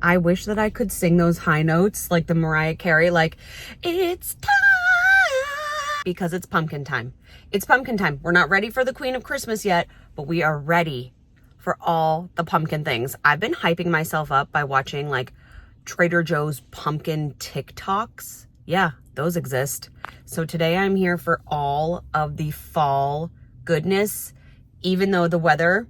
I wish that I could sing those high notes like the Mariah Carey, like, it's time, because it's pumpkin time. It's pumpkin time. We're not ready for the Queen of Christmas yet, but we are ready for all the pumpkin things. I've been hyping myself up by watching like Trader Joe's pumpkin TikToks. Yeah, those exist. So today I'm here for all of the fall goodness, even though the weather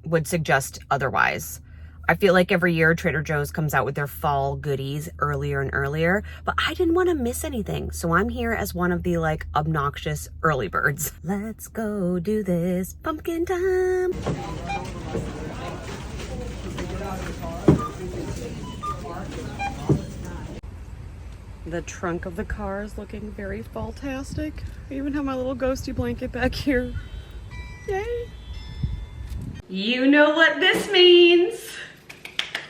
would suggest otherwise. I feel like every year Trader Joe's comes out with their fall goodies earlier and earlier, but I didn't want to miss anything. So I'm here as one of the like obnoxious early birds. Let's go do this pumpkin time. The trunk of the car is looking very fall-tastic. I even have my little ghosty blanket back here. Yay. You know what this means.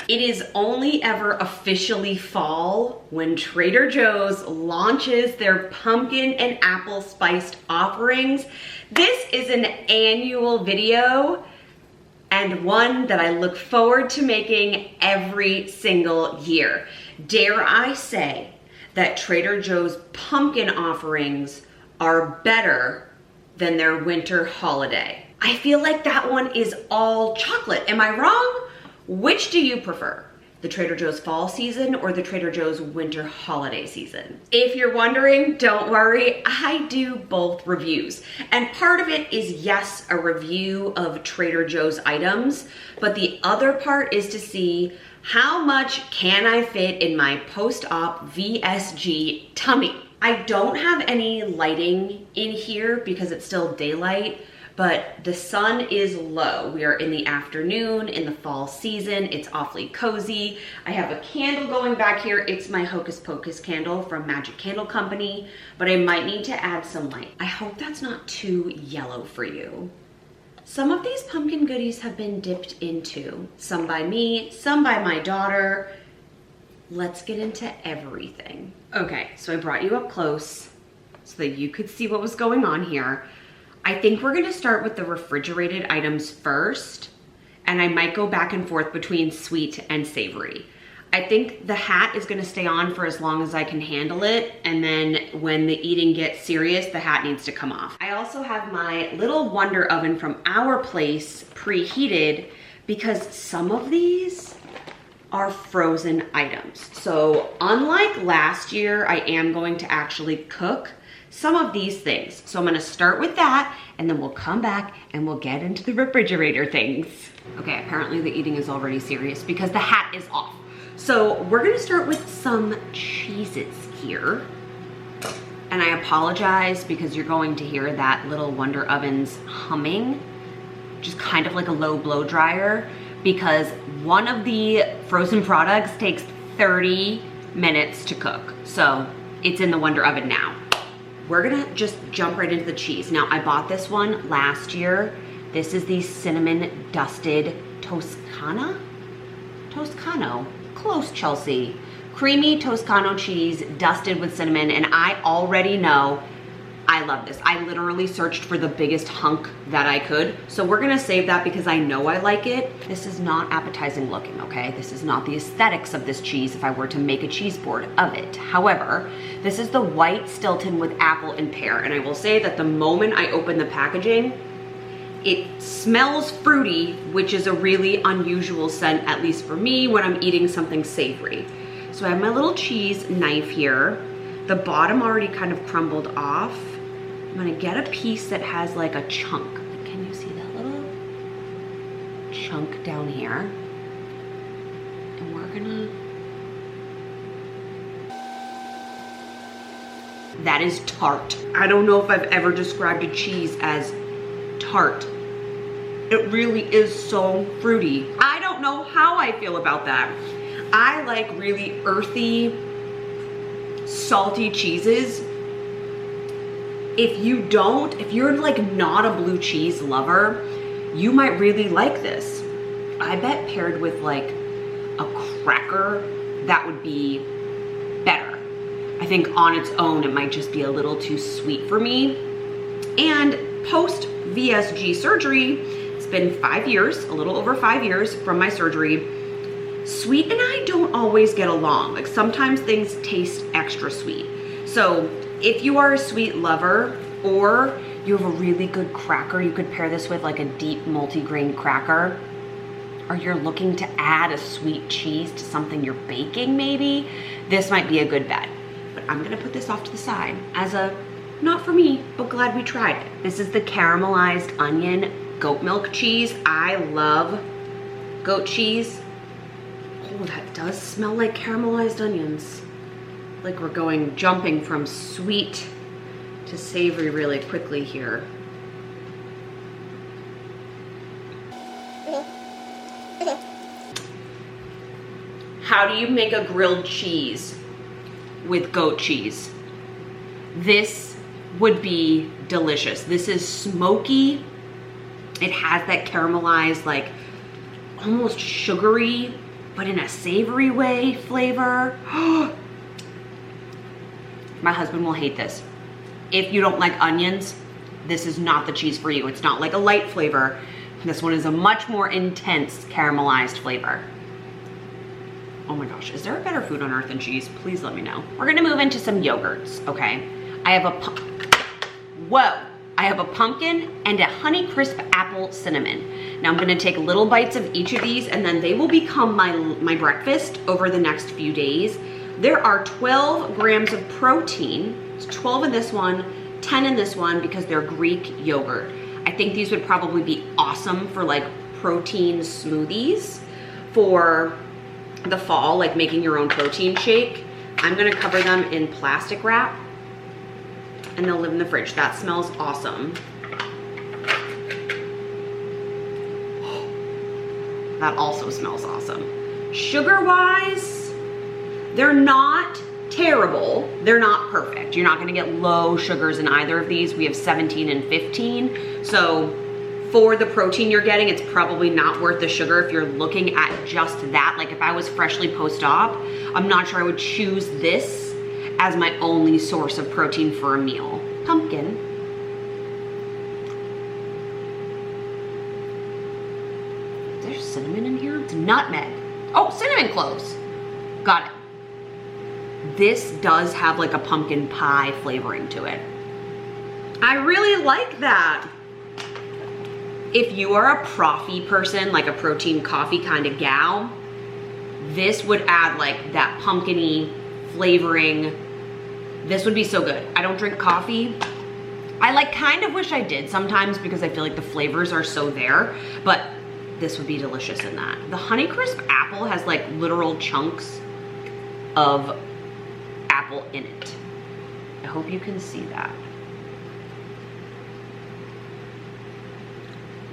It is only ever officially fall when Trader Joe's launches their pumpkin and apple spiced offerings. This is an annual video and one that I look forward to making every single year. Dare I say that Trader Joe's pumpkin offerings are better than their winter holiday. I feel like that one is all chocolate. Am I wrong? Which do you prefer? The Trader Joe's fall season or the Trader Joe's winter holiday season? If you're wondering, don't worry, I do both reviews. And part of it is, yes, a review of Trader Joe's items, but the other part is to see how much can I fit in my post-op VSG tummy. I don't have any lighting in here because it's still daylight, but the sun is low. We are in the afternoon in the fall season. It's awfully cozy. I have a candle going back here. It's my Hocus Pocus candle from Magic Candle Company, but I might need to add some light. I hope that's not too yellow for you. Some of these pumpkin goodies have been dipped into, some by me, some by my daughter. Let's get into everything. Okay, so I brought you up close so that you could see what was going on here. I think we're gonna start with the refrigerated items first, and I might go back and forth between sweet and savory. I think the hat is gonna stay on for as long as I can handle it, and then when the eating gets serious, the hat needs to come off. I also have my little Wonder Oven from our place preheated because some of these are frozen items. So unlike last year, I am going to actually cook some of these things. So I'm gonna start with that, and then we'll come back and we'll get into the refrigerator things. Okay, apparently the eating is already serious because the hat is off. So we're gonna start with some cheeses here. And I apologize because you're going to hear that little Wonder Oven's humming, just kind of like a low blow dryer, because one of the frozen products takes 30 minutes to cook. So it's in the Wonder Oven now. We're gonna just jump right into the cheese. Now, I bought this one last year. This is the cinnamon dusted Toscano? Close, Chelsea. Creamy Toscano cheese dusted with cinnamon, and I already know I love this. I literally searched for the biggest hunk that I could. So we're gonna save that because I know I like it. This is not appetizing looking, okay? This is not the aesthetics of this cheese if I were to make a cheese board of it. However, this is the white Stilton with apple and pear. And I will say that the moment I open the packaging, it smells fruity, which is a really unusual scent, at least for me, when I'm eating something savory. So I have my little cheese knife here. The bottom already kind of crumbled off. I'm gonna get a piece that has like a chunk. Can you see that little chunk down here? And we're gonna... That is tart. I don't know if I've ever described a cheese as tart. It really is so fruity. I don't know how I feel about that. I like really earthy, salty cheeses. If you're like not a blue cheese lover, you might really like this. I bet paired with like a cracker, that would be better. I think on its own, it might just be a little too sweet for me. And post VSG surgery, it's been 5 years, a little over 5 years from my surgery. Sweet and I don't always get along. Like sometimes things taste extra sweet. So if you are a sweet lover or you have a really good cracker, you could pair this with like a deep multi-grain cracker, or you're looking to add a sweet cheese to something you're baking maybe, this might be a good bet. But I'm gonna put this off to the side as a, not for me, but glad we tried it. This is the caramelized onion goat milk cheese. I love goat cheese. Oh, that does smell like caramelized onions. Like we're jumping from sweet to savory really quickly here. How do you make a grilled cheese with goat cheese? This would be delicious. This is smoky. It has that caramelized, like almost sugary, but in a savory way flavor. My husband will hate this. If you don't like onions, this is not the cheese for you. It's not like a light flavor. This one is a much more intense caramelized flavor. Oh my gosh, is there a better food on earth than cheese? Please let me know. We're gonna move into some yogurts, okay? I have a pumpkin and a Honey Crisp apple cinnamon. Now I'm gonna take little bites of each of these and then they will become my breakfast over the next few days. There are 12 grams of protein. It's 12 in this one, 10 in this one because they're Greek yogurt. I think these would probably be awesome for like protein smoothies for the fall, like making your own protein shake. I'm gonna cover them in plastic wrap and they'll live in the fridge. That smells awesome. That also smells awesome. Sugar-wise, they're not terrible. They're not perfect. You're not gonna get low sugars in either of these. We have 17 and 15. So for the protein you're getting, it's probably not worth the sugar if you're looking at just that. Like if I was freshly post-op, I'm not sure I would choose this as my only source of protein for a meal. Pumpkin. There's cinnamon in here. It's nutmeg. Oh, cinnamon cloves. Got it. This does have like a pumpkin pie flavoring to it. I really like that. If you are a proffy person, like a protein coffee kind of gal, this would add like that pumpkin-y flavoring. This would be so good. I don't drink coffee. I like kind of wish I did sometimes because I feel like the flavors are so there, but this would be delicious in that. The Honey Crisp apple has like literal chunks of apple in it. I hope you can see that.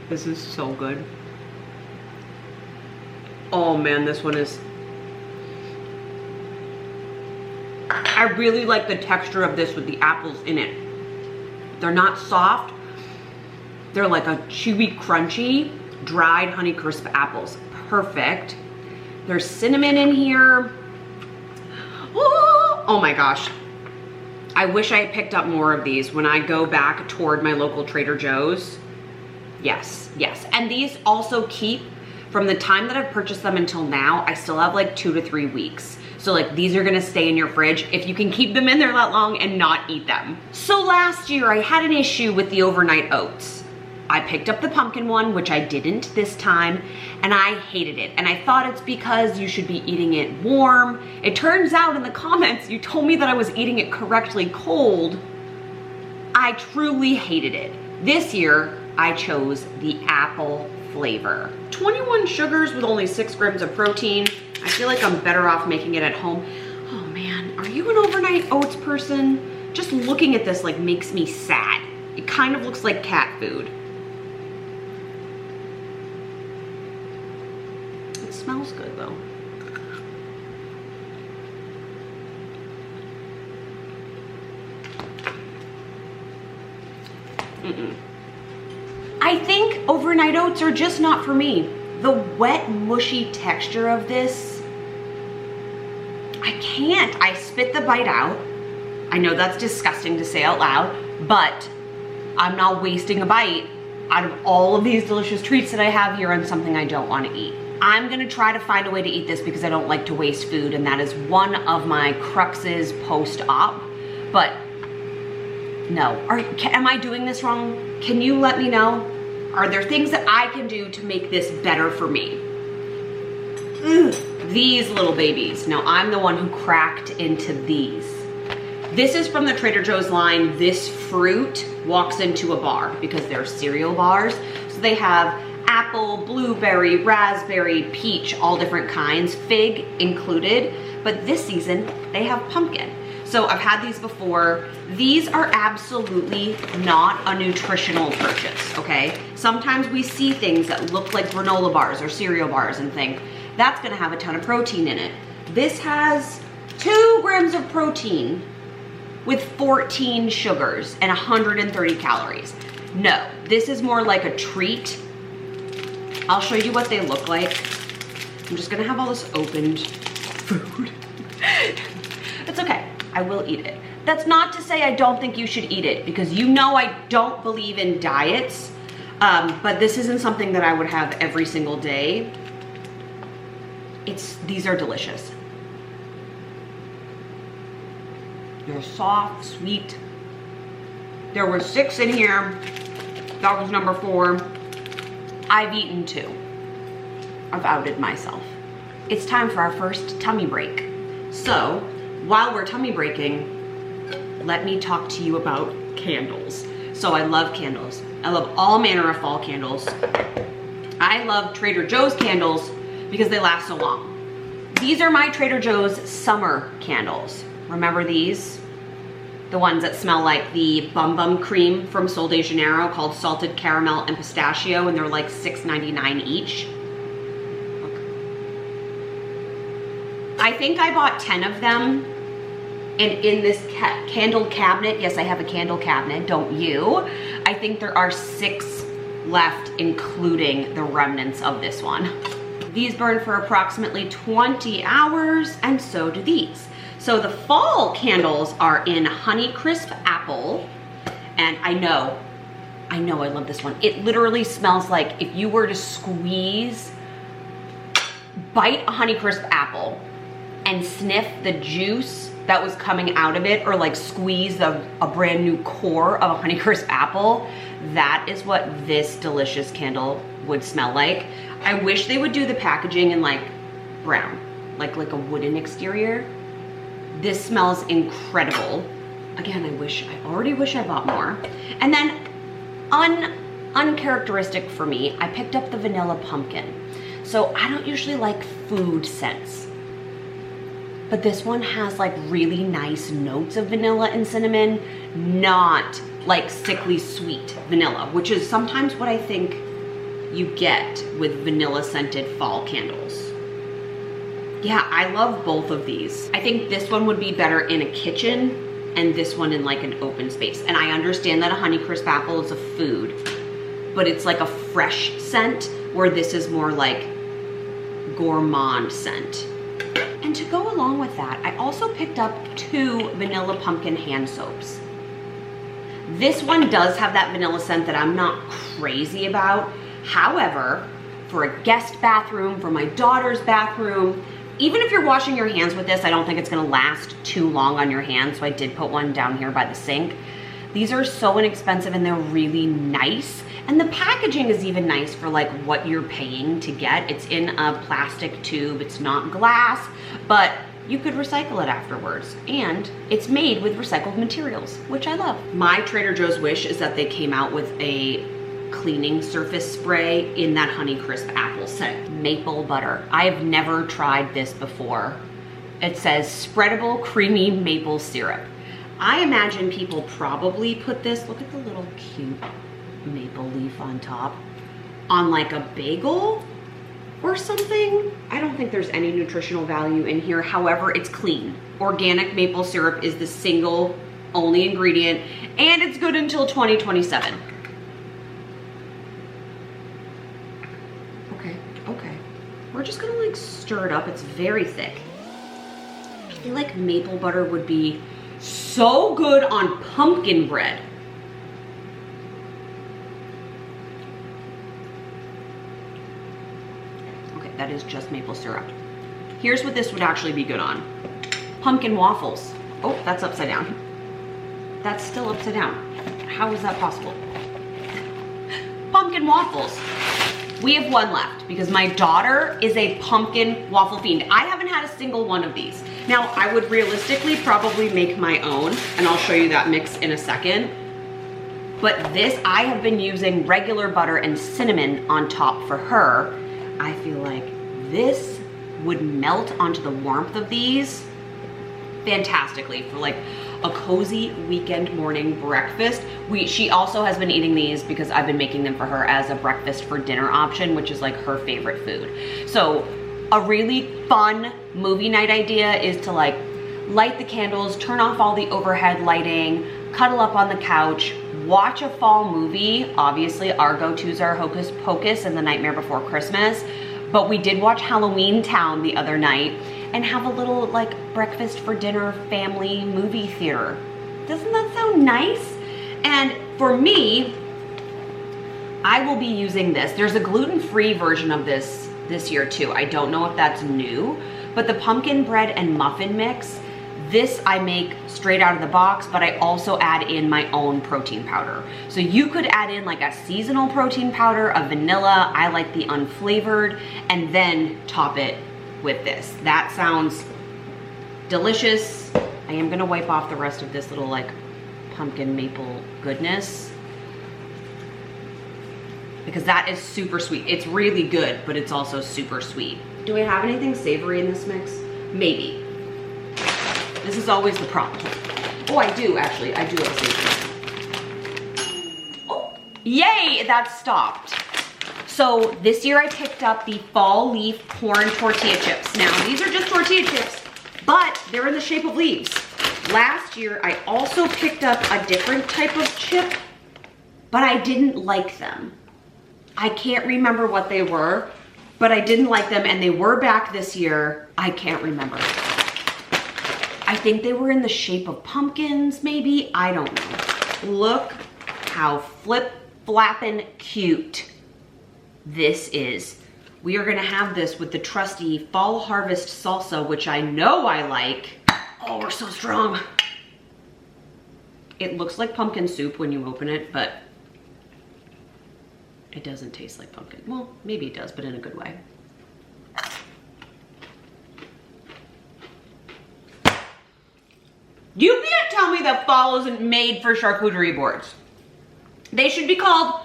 This is so good. Oh man, this one is... I really like the texture of this with the apples in it. They're not soft. They're like a chewy, crunchy, dried Honey Crisp apples. Perfect. There's cinnamon in here. Oh my gosh. I wish I had picked up more of these when I go back toward my local Trader Joe's. Yes, yes. And these also keep, from the time that I've purchased them until now, I still have like 2 to 3 weeks. So like these are gonna stay in your fridge if you can keep them in there that long and not eat them. So last year I had an issue with the overnight oats. I picked up the pumpkin one, which I didn't this time, and I hated it. And I thought it's because you should be eating it warm. It turns out in the comments, you told me that I was eating it correctly cold. I truly hated it. This year, I chose the apple flavor. 21 sugars with only 6 grams of protein. I feel like I'm better off making it at home. Oh man, are you an overnight oats person? Just looking at this like makes me sad. It kind of looks like cat food. It smells good though. I think overnight oats are just not for me. The wet, mushy texture of this, I can't. I spit the bite out. I know that's disgusting to say out loud, but I'm not wasting a bite out of all of these delicious treats that I have here on something I don't want to eat. I'm gonna try to find a way to eat this because I don't like to waste food, and that is one of my cruxes post-op. But no, am I doing this wrong? Can you let me know? Are there things that I can do to make this better for me? These little babies. Now, I'm the one who cracked into these. This is from the Trader Joe's line. This fruit walks into a bar because they're cereal bars. So they have apple, blueberry, raspberry, peach, all different kinds, fig included. But this season, they have pumpkin. So I've had these before. These are absolutely not a nutritional purchase, okay? Sometimes we see things that look like granola bars or cereal bars and think, that's gonna have a ton of protein in it. This has 2 grams of protein with 14 sugars and 130 calories. No, this is more like a treat. I'll show you what they look like. I'm just gonna have all this opened food. It's okay. I will eat it. That's not to say I don't think you should eat it, because you know I don't believe in diets, but this isn't something that I would have every single day. These are delicious. They're soft, sweet. There were 6 in here. That was number 4. I've eaten 2. I've outed myself. It's time for our first tummy break. So, while we're tummy breaking, let me talk to you about candles. So I love candles. I love all manner of fall candles. I love Trader Joe's candles because they last so long. These are my Trader Joe's summer candles. Remember these? The ones that smell like the Bum Bum cream from Sol de Janeiro, called salted caramel and pistachio, and they're like $6.99 each. I think I bought 10 of them, and in this candle cabinet, yes, I have a candle cabinet, don't you? I think there are 6 left, including the remnants of this one. These burn for approximately 20 hours, and so do these. So the fall candles are in Honeycrisp Apple, and I know I love this one. It literally smells like if you were to bite a Honeycrisp apple and sniff the juice that was coming out of it, or like squeeze a brand new core of a Honeycrisp apple, that is what this delicious candle would smell like. I wish they would do the packaging in like brown, like a wooden exterior. This smells incredible. Again, I already wish I bought more. And then uncharacteristic for me, I picked up the vanilla pumpkin. So I don't usually like food scents, but this one has like really nice notes of vanilla and cinnamon, not like sickly sweet vanilla, which is sometimes what I think you get with vanilla scented fall candles. Yeah, I love both of these. I think this one would be better in a kitchen and this one in like an open space. And I understand that a Honeycrisp apple is a food, but it's like a fresh scent, where this is more like gourmand scent. And to go along with that, I also picked up 2 vanilla pumpkin hand soaps. This one does have that vanilla scent that I'm not crazy about. However, for a guest bathroom, for my daughter's bathroom, even if you're washing your hands with this, I don't think it's gonna last too long on your hands, so I did put one down here by the sink. These are so inexpensive and they're really nice. And the packaging is even nice for like what you're paying to get. It's in a plastic tube, it's not glass, but you could recycle it afterwards. And it's made with recycled materials, which I love. My Trader Joe's wish is that they came out with a cleaning surface spray in that Honeycrisp apple scent. Maple butter. I've never tried this before. It says spreadable creamy maple syrup. I imagine people probably put this, look at the little cute maple leaf on top, on like a bagel or something. I don't think there's any nutritional value in here. However, it's clean. Organic maple syrup is the single only ingredient, and it's good until 2027. Okay. We're just gonna like stir it up. It's very thick. I feel like maple butter would be so good on pumpkin bread. that is just maple syrup. Here's what this would actually be good on. Pumpkin waffles. Oh, that's upside down. That's still upside down. How is that possible? Pumpkin waffles. We have one left because my daughter is a pumpkin waffle fiend. I haven't had a single one of these. Now, I would realistically probably make my own, and I'll show you that mix in a second. But this, I have been using regular butter and cinnamon on top for her. I feel like this would melt onto the warmth of these fantastically for like a cozy weekend morning breakfast. She also has been eating these because I've been making them for her as a breakfast for dinner option, which is like her favorite food. So a really fun movie night idea is to like light the candles, turn off all the overhead lighting, cuddle up on the couch, watch a fall movie. Obviously our go-tos are Hocus Pocus and The Nightmare Before Christmas, but we did watch Halloween Town the other night and have a little like breakfast for dinner family movie theater. Doesn't that sound nice? And for me, I will be using this. There's a gluten-free version of this year too. I don't know if that's new, but the pumpkin bread and muffin mix, this I make straight out of the box, but I also add in my own protein powder. So you could add in like a seasonal protein powder, a vanilla, I like the unflavored, and then top it with this. That sounds delicious. I am gonna wipe off the rest of this little like pumpkin maple goodness because that is super sweet. It's really good, but it's also super sweet. Do we have anything savory in this mix? Maybe. This is always the problem. Oh, I do actually. I do have savory. Oh, yay, that stopped. So this year I picked up the fall leaf corn tortilla chips. Now these are just tortilla chips, but they're in the shape of leaves. Last year I also picked up a different type of chip, but I didn't like them. I can't remember what they were, but I didn't like them and they were back this year. I can't remember. I think they were in the shape of pumpkins, maybe. I don't know. Look how flip-flappin' cute this is. We are gonna have this with the trusty fall harvest salsa, which I know I like. Oh, we're so strong. It looks like pumpkin soup when you open it, but it doesn't taste like pumpkin. Well, maybe it does, but in a good way. You can't tell me that fall isn't made for charcuterie boards. They should be called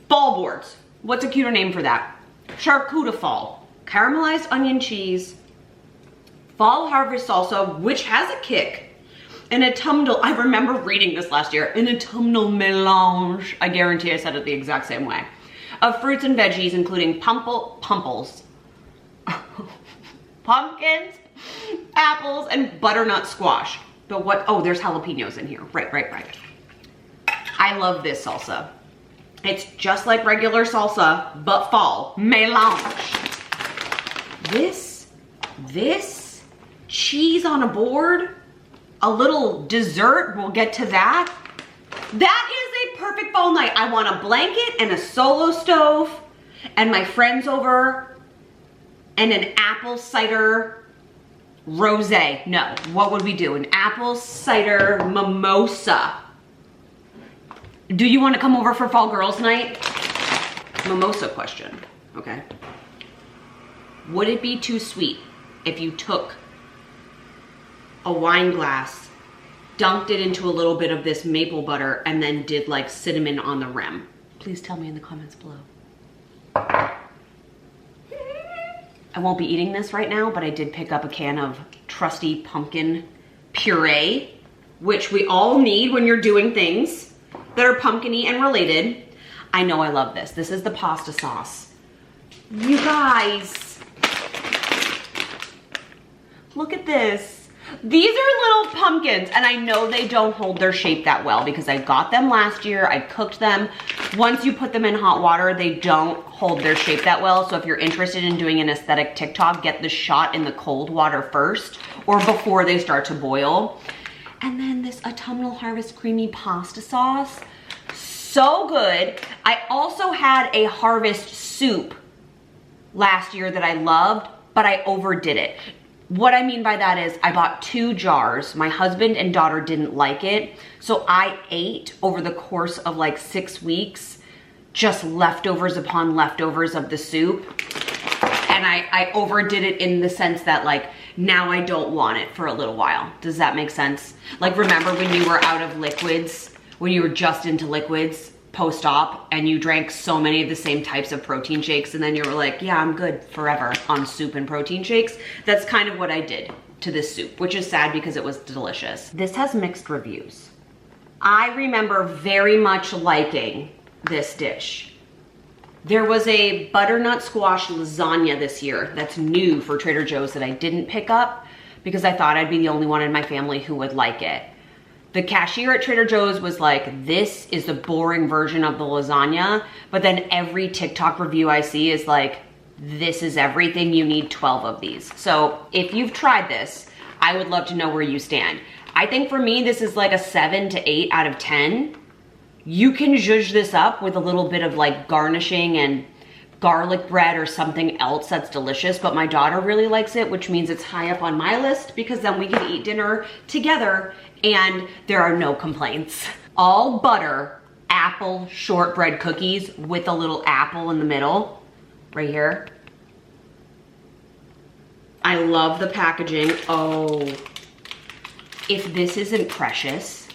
fall boards. What's a cuter name for that? Charcutifall. Caramelized onion cheese, fall harvest salsa, which has a kick, and autumnal, I remember reading this last year, an autumnal melange, I guarantee I said it the exact same way, of fruits and veggies, including pumpkins, apples, and butternut squash. But what, oh, there's jalapenos in here. Right. I love this salsa. It's just like regular salsa, but fall. Melange. This cheese on a board, a little dessert, we'll get to that. That is a perfect fall night. I want a blanket and a solo stove and my friends over and an apple cider rosé. No, what would we do? An apple cider mimosa. Do you want to come over for fall girls night? Mimosa question, okay. Would it be too sweet if you took a wine glass, dunked it into a little bit of this maple butter, and then did like cinnamon on the rim? Please tell me in the comments below. I won't be eating this right now, but I did pick up a can of trusty pumpkin puree, which we all need when you're doing things that are pumpkin-y and related. I know I love this. This is the pasta sauce. You guys, look at this. These are little pumpkins, and I know they don't hold their shape that well because I got them last year, I cooked them. Once you put them in hot water, they don't hold their shape that well. So if you're interested in doing an aesthetic TikTok, get the shot in the cold water first or before they start to boil. And then this autumnal harvest creamy pasta sauce, so good. I also had a harvest soup last year that I loved, but I overdid it. What I mean by that is I bought 2 jars. My husband and daughter didn't like it. So I ate over the course of like 6 weeks, just leftovers upon leftovers of the soup. And I overdid it in the sense that like, now I don't want it for a little while. Does that make sense? Like, remember when you were out of liquids, when you were just into liquids post-op and you drank so many of the same types of protein shakes and then you were like, yeah, I'm good forever on soup and protein shakes? That's kind of what I did to this soup, which is sad because it was delicious. This has mixed reviews. I remember very much liking this dish. There was a butternut squash lasagna this year that's new for Trader Joe's that I didn't pick up because I thought I'd be the only one in my family who would like it. The cashier at Trader Joe's was like, this is the boring version of the lasagna, but then every TikTok review I see is like, this is everything, you need 12 of these. So if you've tried this, I would love to know where you stand. I think for me, this is like a 7 to 8 out of 10. You can zhuzh this up with a little bit of like garnishing and garlic bread or something else that's delicious, but my daughter really likes it, which means it's high up on my list because then we can eat dinner together and there are no complaints. All butter apple shortbread cookies with a little apple in the middle, right here. I love the packaging. Oh, if this isn't precious.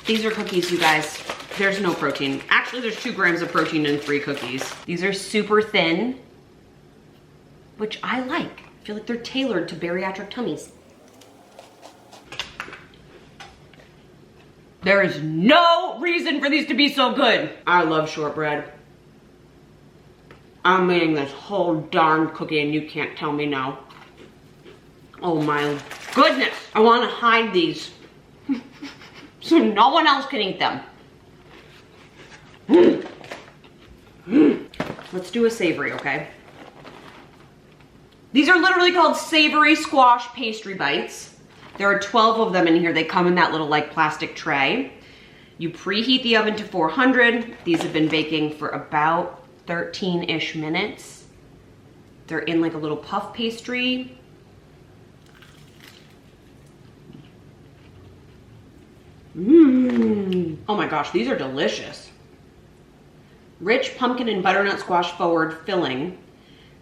These are cookies, you guys. There's no protein. Actually, there's 2 grams of protein in 3 cookies. These are super thin, which I like. I feel like they're tailored to bariatric tummies. There is no reason for these to be so good. I love shortbread. I'm eating this whole darn cookie and you can't tell me no. Oh my goodness. I want to hide these so no one else can eat them. Let's do a savory, okay? These are literally called savory squash pastry bites. There are 12 of them in here. They come in that little like plastic tray. You preheat the oven to 400. These have been baking for about 13-ish minutes. They're in like a little puff pastry. Oh my gosh, these are delicious. Rich pumpkin and butternut squash forward filling.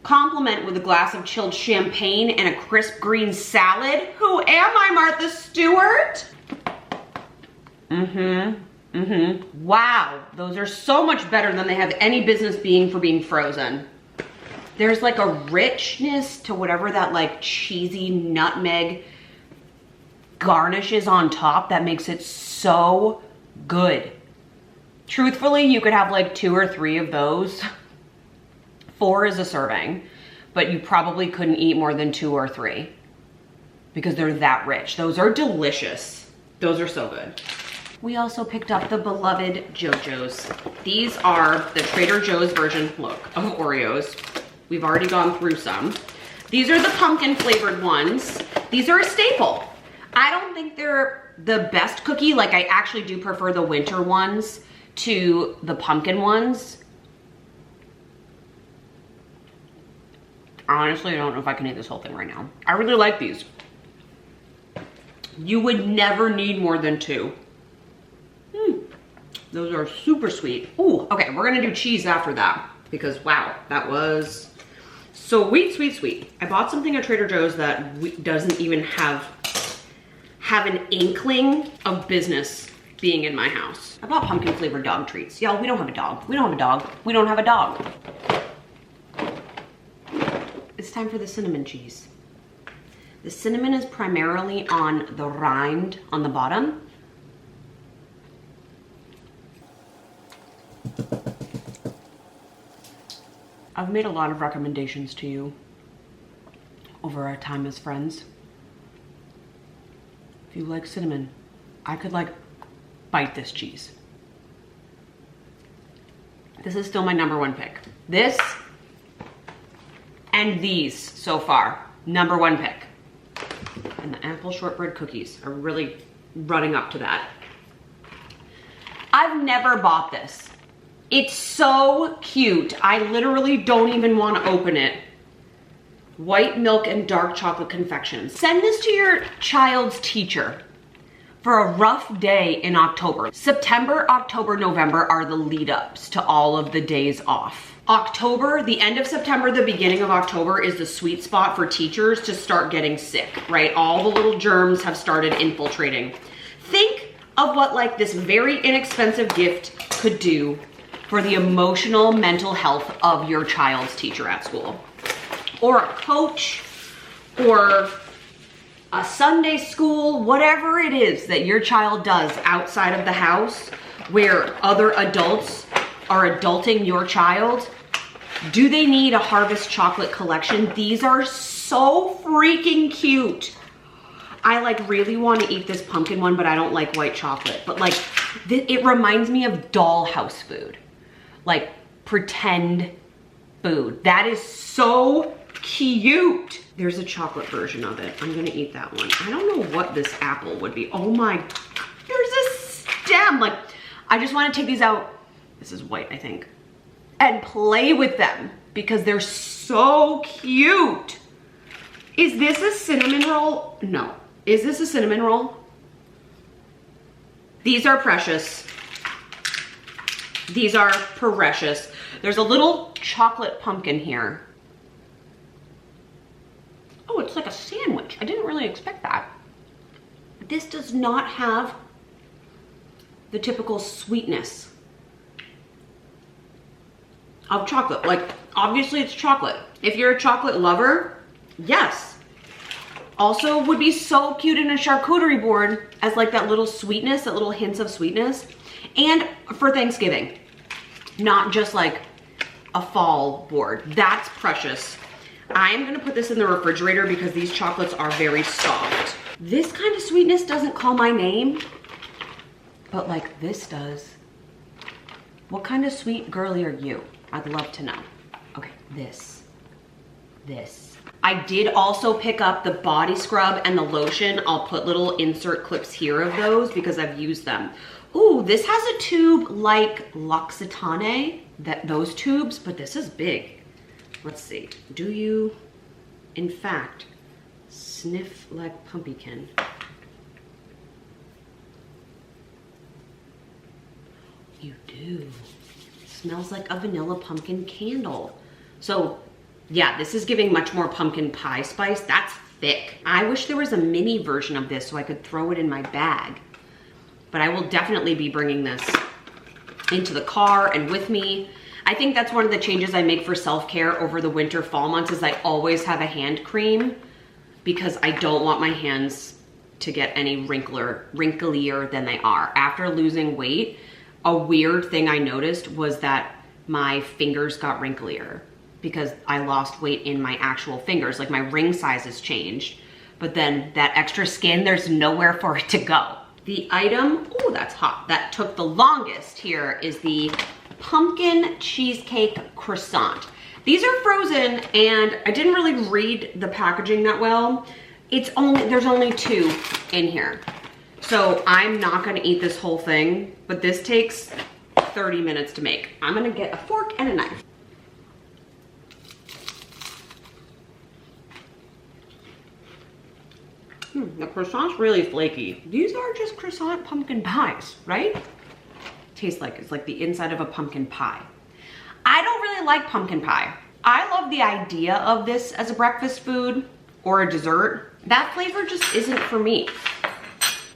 Complement with a glass of chilled champagne and a crisp green salad. Who am I, Martha Stewart? Wow, those are so much better than they have any business being for being frozen. There's like a richness to whatever that like cheesy nutmeg garnish is on top that makes it so good. Truthfully, you could have like 2 or 3 of those. 4 is a serving, but you probably couldn't eat more than 2 or 3 because they're that rich. Those are delicious. Those are so good. We also picked up the beloved JoJo's. These are the Trader Joe's version, look, of Oreos. We've already gone through some. These are the pumpkin flavored ones. These are a staple. I don't think they're the best cookie. Like, I actually do prefer the winter ones to the pumpkin ones. Honestly, I don't know if I can eat this whole thing right now. I really like these. You would never need more than 2. Those are super sweet. Ooh, okay, we're gonna do cheese after that because wow, that was sweet, sweet, sweet. I bought something at Trader Joe's that doesn't even have an inkling of business being in my house. I bought pumpkin flavored dog treats. Y'all, we don't have a dog. We don't have a dog. We don't have a dog. It's time for the cinnamon cheese. The cinnamon is primarily on the rind on the bottom. I've made a lot of recommendations to you over our time as friends. If you like cinnamon, I could like bite this cheese. This is still my #1 pick. This and these so far, #1 pick. And the apple shortbread cookies are really running up to that. I've never bought this. It's so cute. I literally don't even want to open it. White milk and dark chocolate confections. Send this to your child's teacher for a rough day in October. September, October, November are the lead ups to all of the days off. October, the end of September, the beginning of October is the sweet spot for teachers to start getting sick, right? All the little germs have started infiltrating. Think of what like this very inexpensive gift could do for the emotional, mental health of your child's teacher at school. Or a coach, or a Sunday school, whatever it is that your child does outside of the house where other adults are adulting your child. Do they need a Harvest chocolate collection? These are so freaking cute. I like really want to eat this pumpkin one, but I don't like white chocolate. But like, it reminds me of dollhouse food, like pretend food. That is so cute. There's a chocolate version of it. I'm gonna eat that one. I don't know what this apple would be. Oh my, there's a stem. Like, I just want to take these out. This is white, I think. And play with them because they're so cute. Is this a cinnamon roll? No. Is this a cinnamon roll? These are precious. These are precious. There's a little chocolate pumpkin here. Oh, it's like a sandwich. I didn't really expect that. This does not have the typical sweetness of chocolate. Like, obviously it's chocolate. If you're a chocolate lover, yes. Also would be so cute in a charcuterie board as like that little sweetness, that little hints of sweetness. And for Thanksgiving, not just like a fall board. That's precious. I'm gonna put this in the refrigerator because these chocolates are very soft. This kind of sweetness doesn't call my name, but like this does. What kind of sweet girly are you? I'd love to know. Okay, this. I did also pick up the body scrub and the lotion. I'll put little insert clips here of those because I've used them. Ooh, this has a tube like L'Occitane, those tubes, but this is big. Let's see. Do you, in fact, sniff like pumpkin? You do. Smells like a vanilla pumpkin candle. So yeah, this is giving much more pumpkin pie spice. That's thick. I wish there was a mini version of this so I could throw it in my bag. But I will definitely be bringing this into the car and with me. I think that's one of the changes I make for self-care over the winter fall months is I always have a hand cream because I don't want my hands to get any wrinklier than they are. After losing weight, a weird thing I noticed was that my fingers got wrinklier because I lost weight in my actual fingers. Like my ring sizes changed, but then that extra skin, there's nowhere for it to go. The item, oh, that's hot, that took the longest here is the pumpkin cheesecake croissant. These are frozen and I didn't really read the packaging that well. There's only 2 in here. So I'm not gonna eat this whole thing, but this takes 30 minutes to make. I'm gonna get a fork and a knife. The croissant's really flaky. These are just croissant pumpkin pies, right? Tastes like it's like the inside of a pumpkin pie. I don't really like pumpkin pie. I love the idea of this as a breakfast food or a dessert. That flavor just isn't for me.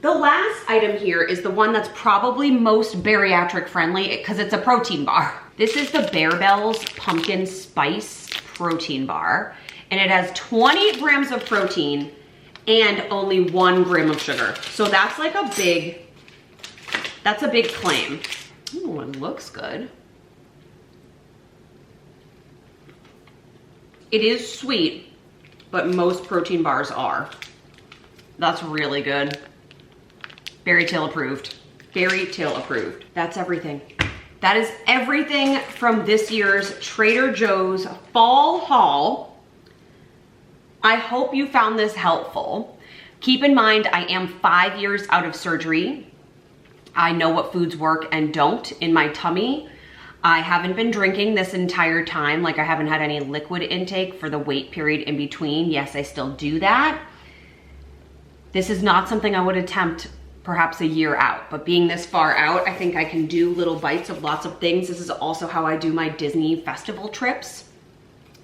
The last item here is the one that's probably most bariatric friendly because it's a protein bar. This is the Barebells Pumpkin Spice Protein Bar, and it has 20 grams of protein and only 1 gram of sugar. So that's like a big claim. Ooh, it looks good. It is sweet, but most protein bars are. That's really good. BariTale approved. BariTale approved. That's everything. That is everything from this year's Trader Joe's fall haul. I hope you found this helpful. Keep in mind, I am 5 years out of surgery. I know what foods work and don't in my tummy. I haven't been drinking this entire time, like I haven't had any liquid intake for the wait period in between. Yes, I still do that. This is not something I would attempt perhaps a year out, but being this far out, I think I can do little bites of lots of things. This is also how I do my Disney festival trips.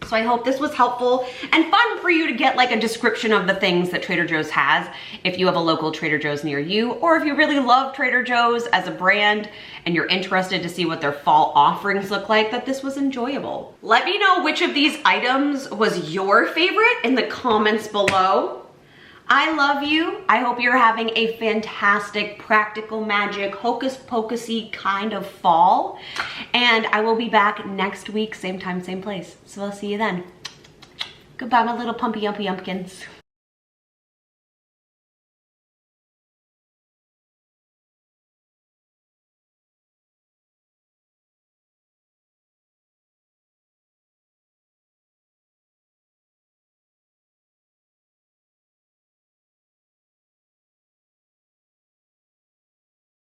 So I hope this was helpful and fun for you to get like a description of the things that Trader Joe's has if you have a local Trader Joe's near you, or if you really love Trader Joe's as a brand and you're interested to see what their fall offerings look like, that this was enjoyable. Let me know which of these items was your favorite in the comments below. I love you. I hope you're having a fantastic, practical magic, hocus pocusy kind of fall. And I will be back next week, same time, same place. So I'll see you then. Goodbye, my little pumpy yumpy yumpkins.